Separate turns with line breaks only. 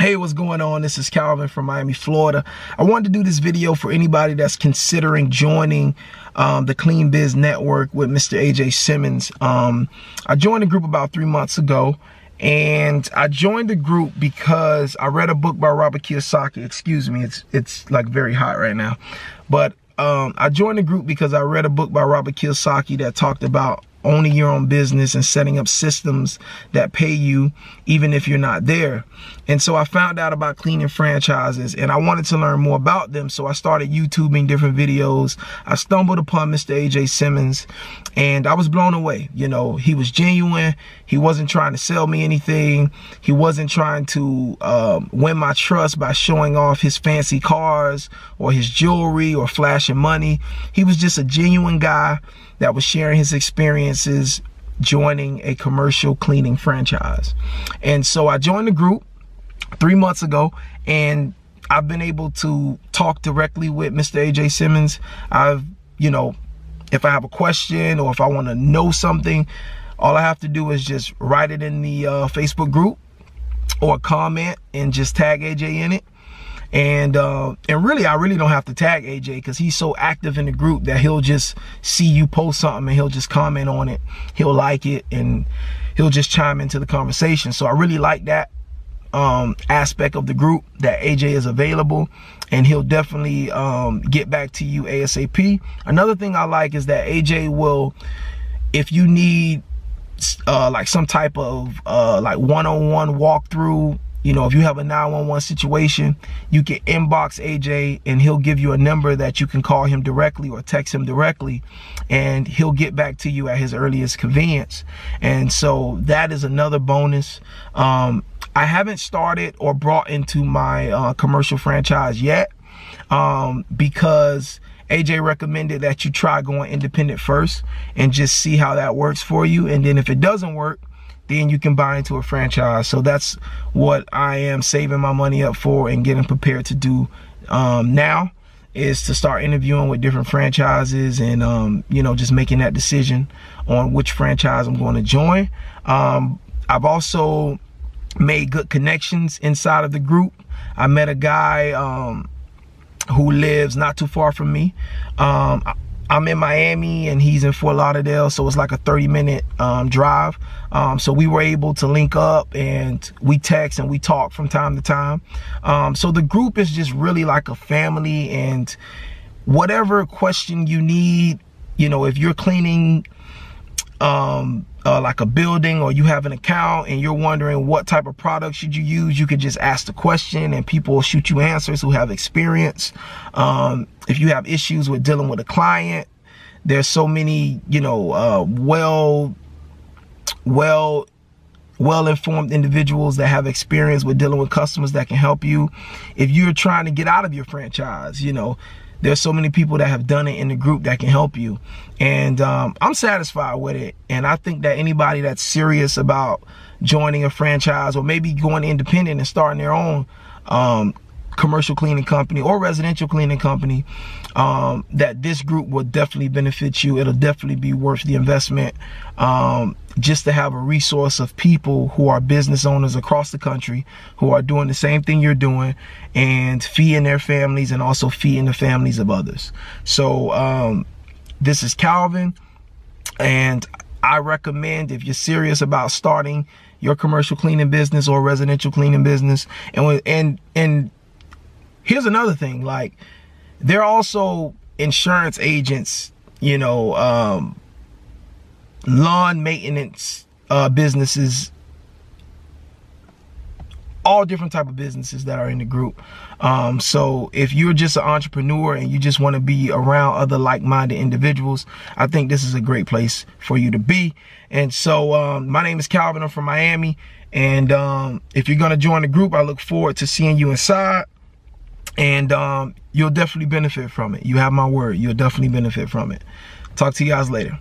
Hey, what's going on? This is Calvin from Miami, Florida. I wanted to do this video for anybody that's considering joining the Clean Biz Network with Mr. AJ Simmons. I joined the group about 3 months ago, and I joined the group because I read a book by Robert Kiyosaki. Excuse me, it's like very hot right now. But I joined the group because I read a book by Robert Kiyosaki that talked about owning your own business and setting up systems that pay you even if you're not there. And so I found out about cleaning franchises, and I wanted to learn more about them. So I started YouTubing different videos. I stumbled upon Mr. AJ Simmons, and I was blown away. You know, he was genuine. He wasn't trying to sell me anything. He wasn't trying to win my trust by showing off his fancy cars or his jewelry or flashing money. He was just a genuine guy that was sharing his experiences joining a commercial cleaning franchise. And so I joined the group 3 months ago, and I've been able to talk directly with Mr. AJ Simmons. If I have a question or if I want to know something, all I have to do is just write it in the Facebook group or comment and just tag AJ in it. And really, I really don't have to tag AJ because he's so active in the group that he'll just see you post something and he'll just comment on it. He'll like it and he'll just chime into the conversation. So I really like that aspect of the group, that AJ is available and he'll definitely get back to you ASAP. Another thing I like is that AJ will, if you need like some type of like one-on-one walkthrough, you know, if you have a 911 situation, you can inbox AJ and he'll give you a number that you can call him directly or text him directly, and he'll get back to you at his earliest convenience. And so that is another bonus. I haven't started or brought into my commercial franchise yet because AJ recommended that you try going independent first and just see how that works for you. And then if it doesn't work, then you can buy into a franchise. So that's what I am saving my money up for and getting prepared to do now, is to start interviewing with different franchises and just making that decision on which franchise I'm going to join. I've also made good connections inside of the group. I met a guy who lives not too far from me. I'm in Miami and he's in Fort Lauderdale, so it's like a 30-minute drive. So we were able to link up and we text and we talk from time to time. So the group is just really like a family, and whatever question you need, you know, if you're cleaning like a building or you have an account and you're wondering what type of product should you use, you could just ask the question and people will shoot you answers who have experience. If you have issues with dealing with a client, there's so many, well-informed individuals that have experience with dealing with customers that can help you. If you're trying to get out of your franchise, there's so many people that have done it in the group that can help you. And I'm satisfied with it. And I think that anybody that's serious about joining a franchise or maybe going independent and starting their own commercial cleaning company or residential cleaning company, that this group will definitely benefit you. It'll definitely be worth the investment, just to have a resource of people who are business owners across the country who are doing the same thing you're doing and feeding their families and also feeding the families of others. So this is Calvin, and I recommend, if you're serious about starting your commercial cleaning business or residential cleaning business, and here's another thing, like, they're also insurance agents, lawn maintenance businesses, all different type of businesses that are in the group. So if you're just an entrepreneur and you just want to be around other like-minded individuals, I think this is a great place for you to be. And so my name is Calvin. I'm from Miami. And if you're going to join the group, I look forward to seeing you inside. And you'll definitely benefit from it. You have my word. You'll definitely benefit from it. Talk to you guys later.